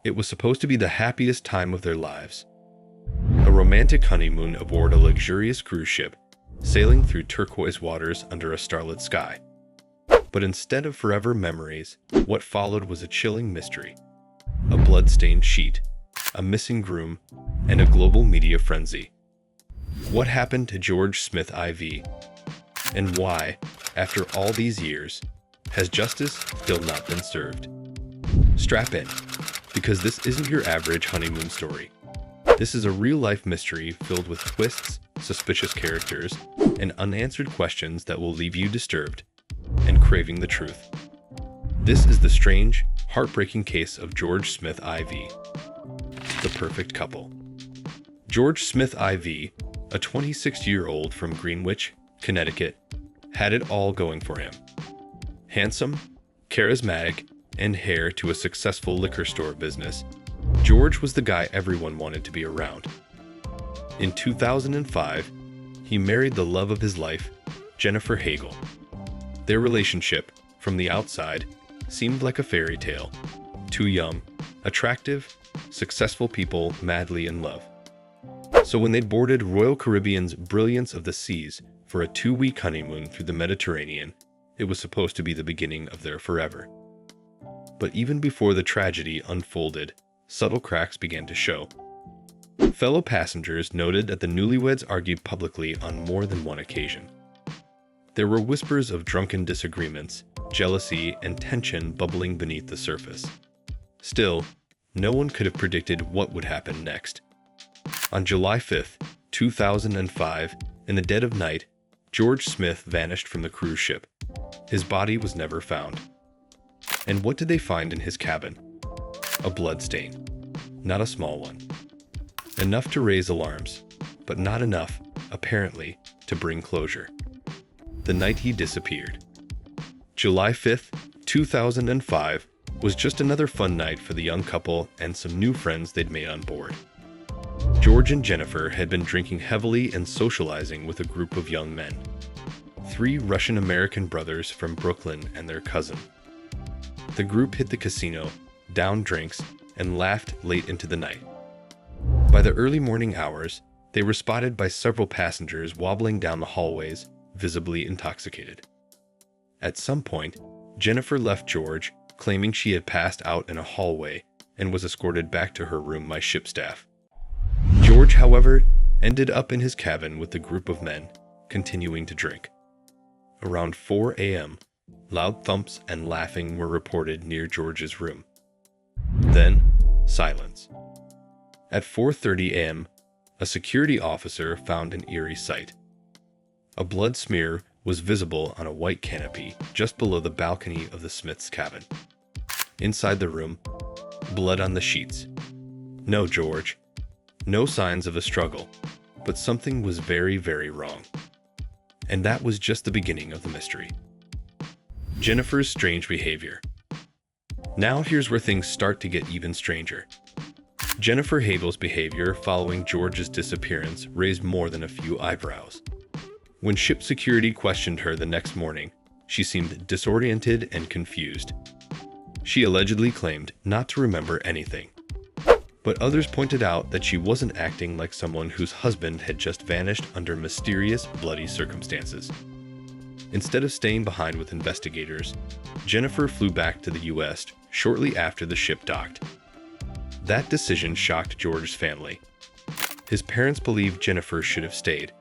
It was supposed to be the happiest time of their lives. A romantic honeymoon aboard a luxurious cruise ship, sailing through turquoise waters under a starlit sky. But instead of forever memories, what followed was a chilling mystery. A blood-stained sheet, a missing groom, and a global media frenzy. What happened to George Smith IV? And why, after all these years, has justice still not been served? Strap in, because this isn't your average honeymoon story. This is a real-life mystery filled with twists, suspicious characters, and unanswered questions that will leave you disturbed and craving the truth. This is the strange, heartbreaking case of George Smith IV, the perfect couple. George Smith IV, a 26-year-old from Greenwich, Connecticut, had it all going for him. Handsome, charismatic, and heir to a successful liquor store business, George was the guy everyone wanted to be around. In 2005, he married the love of his life, Jennifer Hagel. Their relationship, from the outside, seemed like a fairy tale. Two young, attractive, successful people madly in love. So when they boarded Royal Caribbean's Brilliance of the Seas for a 2-week honeymoon through the Mediterranean, it was supposed to be the beginning of their forever. But even before the tragedy unfolded, subtle cracks began to show. Fellow passengers noted that the newlyweds argued publicly on more than one occasion. There were whispers of drunken disagreements, jealousy, and tension bubbling beneath the surface. Still, no one could have predicted what would happen next. On July 5, 2005, in the dead of night, George Smith vanished from the cruise ship. His body was never found. And what did they find in his cabin? A blood stain. Not a small one. Enough to raise alarms, but not enough, apparently, to bring closure. The night he disappeared. July 5, 2005, was just another fun night for the young couple and some new friends they'd made on board. George and Jennifer had been drinking heavily and socializing with a group of young men. 3 Russian-American brothers from Brooklyn and their cousin. The group hit the casino, downed drinks, and laughed late into the night. By the early morning hours, they were spotted by several passengers wobbling down the hallways, visibly intoxicated. At some point, Jennifer left George, claiming she had passed out in a hallway and was escorted back to her room by ship staff. George, however, ended up in his cabin with the group of men, continuing to drink. Around 4 a.m., loud thumps and laughing were reported near George's room. Then, silence. At 4:30 a.m., a security officer found an eerie sight. A blood smear was visible on a white canopy just below the balcony of the Smiths' cabin. Inside the room, blood on the sheets. No George. No signs of a struggle, but something was very, very wrong. And that was just the beginning of the mystery. Jennifer's strange behavior. Now here's where things start to get even stranger. Jennifer Hagel's behavior following George's disappearance raised more than a few eyebrows. When ship security questioned her the next morning, she seemed disoriented and confused. She allegedly claimed not to remember anything. But others pointed out that she wasn't acting like someone whose husband had just vanished under mysterious, bloody circumstances. Instead of staying behind with investigators, Jennifer flew back to the U.S. shortly after the ship docked. That decision shocked George's family. His parents believed Jennifer should have stayed,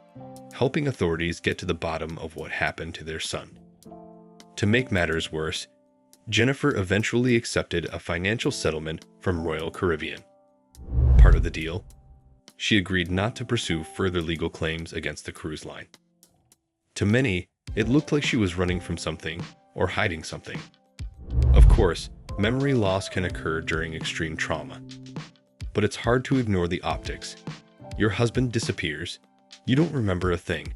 helping authorities get to the bottom of what happened to their son. To make matters worse, Jennifer eventually accepted a financial settlement from Royal Caribbean. Part of the deal, she agreed not to pursue further legal claims against the cruise line. To many, it looked like she was running from something or hiding something. Of course, memory loss can occur during extreme trauma. But it's hard to ignore the optics. Your husband disappears, you don't remember a thing,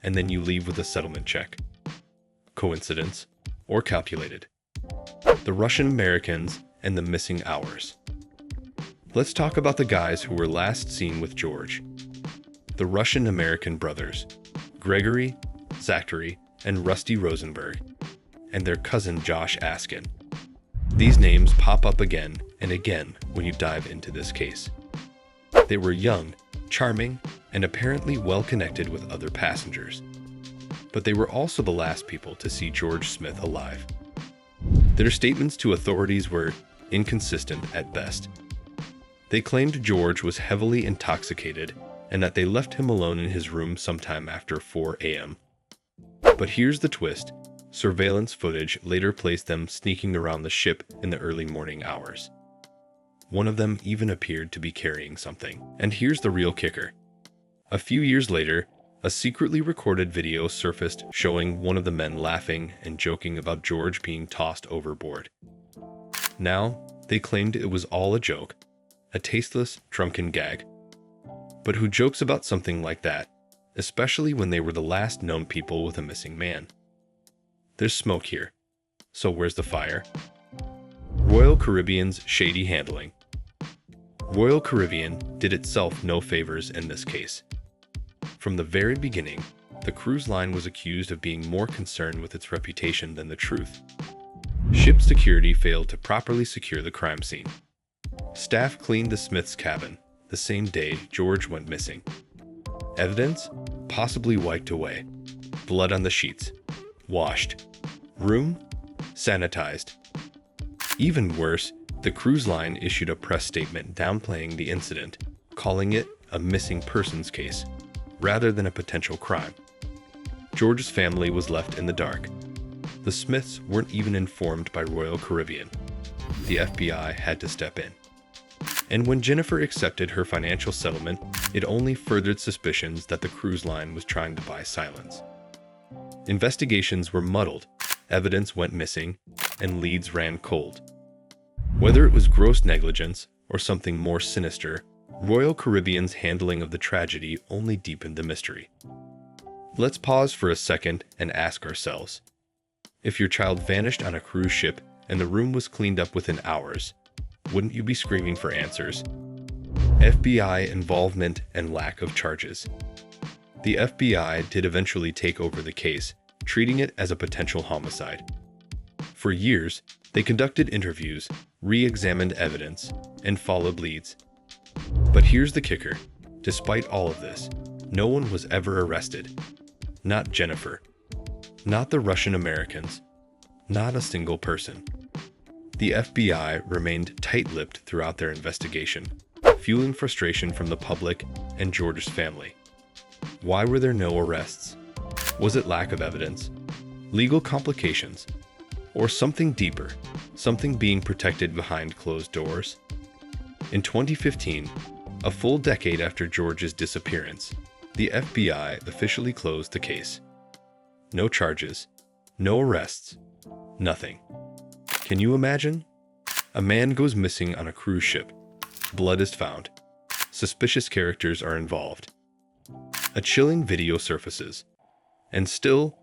and then you leave with a settlement check. Coincidence or calculated? The Russian Americans and the missing hours. Let's talk about the guys who were last seen with George. The Russian-American brothers, Gregory, Zachary, and Rusty Rosenberg, and their cousin Josh Askin. These names pop up again and again when you dive into this case. They were young, charming, and apparently well connected with other passengers. But they were also the last people to see George Smith alive. Their statements to authorities were inconsistent at best. They claimed George was heavily intoxicated and that they left him alone in his room sometime after 4 a.m. But here's the twist. Surveillance footage later placed them sneaking around the ship in the early morning hours. One of them even appeared to be carrying something. And here's the real kicker. A few years later, a secretly recorded video surfaced showing one of the men laughing and joking about George being tossed overboard. Now, they claimed it was all a joke, a tasteless, drunken gag. But who jokes about something like that, especially when they were the last known people with a missing man? There's smoke here. So where's the fire? Royal Caribbean's shady handling. Royal Caribbean did itself no favors in this case. From the very beginning, the cruise line was accused of being more concerned with its reputation than the truth. Ship security failed to properly secure the crime scene. Staff cleaned the Smith's cabin the same day George went missing. Evidence? Possibly wiped away. Blood on the sheets. Washed. Room? Sanitized. Even worse, the cruise line issued a press statement downplaying the incident, calling it a missing persons case, rather than a potential crime. George's family was left in the dark. The Smiths weren't even informed by Royal Caribbean. The FBI had to step in. And when Jennifer accepted her financial settlement, it only furthered suspicions that the cruise line was trying to buy silence. Investigations were muddled, evidence went missing, and leads ran cold. Whether it was gross negligence or something more sinister, Royal Caribbean's handling of the tragedy only deepened the mystery. Let's pause for a second and ask ourselves, if your child vanished on a cruise ship and the room was cleaned up within hours, wouldn't you be screaming for answers? FBI involvement and lack of charges. The FBI did eventually take over the case, treating it as a potential homicide. For years, they conducted interviews, re-examined evidence, and followed leads. But here's the kicker. Despite all of this, no one was ever arrested. Not Jennifer. Not the Russian Americans. Not a single person. The FBI remained tight-lipped throughout their investigation, fueling frustration from the public and George's family. Why were there no arrests? Was it lack of evidence? Legal complications? Or something deeper, something being protected behind closed doors? In 2015, a full decade after George's disappearance, the FBI officially closed the case. No charges, no arrests, nothing. Can you imagine? A man goes missing on a cruise ship. Blood is found. Suspicious characters are involved. A chilling video surfaces. And still,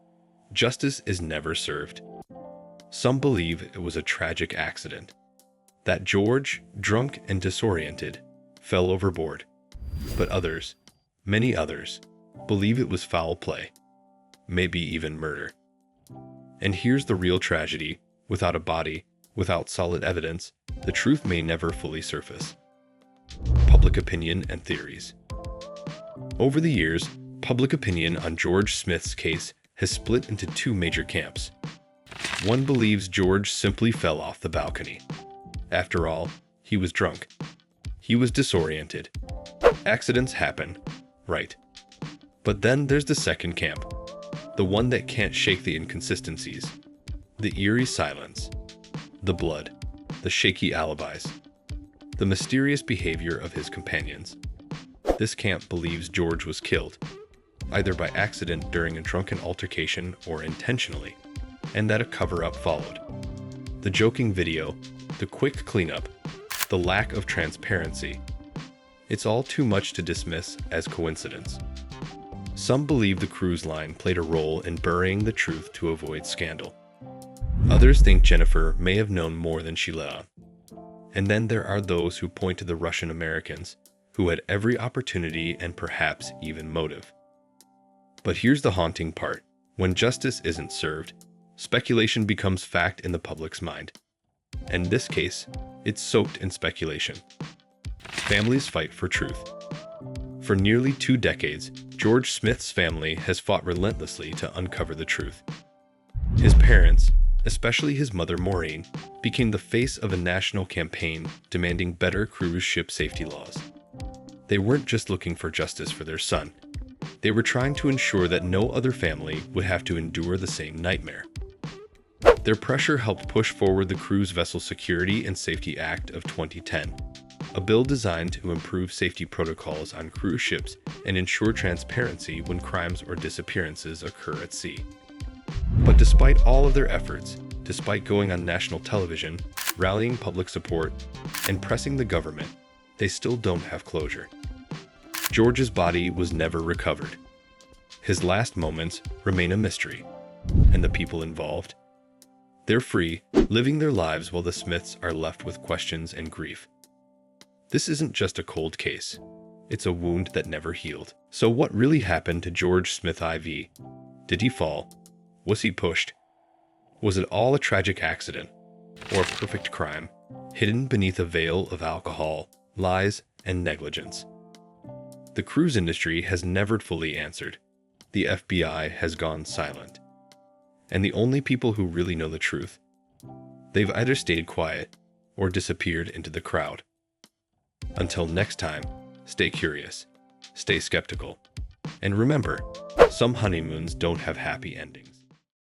justice is never served. Some believe it was a tragic accident. That George, drunk and disoriented, fell overboard. But others, many others, believe it was foul play. Maybe even murder. And here's the real tragedy. Without a body, without solid evidence, the truth may never fully surface. Public opinion and theories. Over the years, public opinion on George Smith's case has split into two major camps. One believes George simply fell off the balcony. After all, he was drunk. He was disoriented. Accidents happen, right? But then there's the second camp, the one that can't shake the inconsistencies. The eerie silence, the blood, the shaky alibis, the mysterious behavior of his companions. This camp believes George was killed, either by accident during a drunken altercation or intentionally, and that a cover-up followed. The joking video, the quick cleanup, the lack of transparency. It's all too much to dismiss as coincidence. Some believe the cruise line played a role in burying the truth to avoid scandal. Others think Jennifer may have known more than she let on. And then there are those who point to the Russian Americans, who had every opportunity and perhaps even motive. But here's the haunting part. When justice isn't served, speculation becomes fact in the public's mind. In this case, it's soaked in speculation. Families fight for truth. For nearly 2 decades, George Smith's family has fought relentlessly to uncover the truth. His parents, especially his mother Maureen, became the face of a national campaign demanding better cruise ship safety laws. They weren't just looking for justice for their son. They were trying to ensure that no other family would have to endure the same nightmare. Their pressure helped push forward the Cruise Vessel Security and Safety Act of 2010, a bill designed to improve safety protocols on cruise ships and ensure transparency when crimes or disappearances occur at sea. But despite all of their efforts, despite going on national television, rallying public support, and pressing the government, they still don't have closure. George's body was never recovered. His last moments remain a mystery, and the people involved? They're free, living their lives while the Smiths are left with questions and grief. This isn't just a cold case. It's a wound that never healed. So what really happened to George Smith IV? Did he fall? Was he pushed? Was it all a tragic accident? Or a perfect crime, hidden beneath a veil of alcohol, lies, and negligence? The cruise industry has never fully answered. The FBI has gone silent. And the only people who really know the truth, they've either stayed quiet or disappeared into the crowd. Until next time, stay curious, stay skeptical, and remember, some honeymoons don't have happy endings.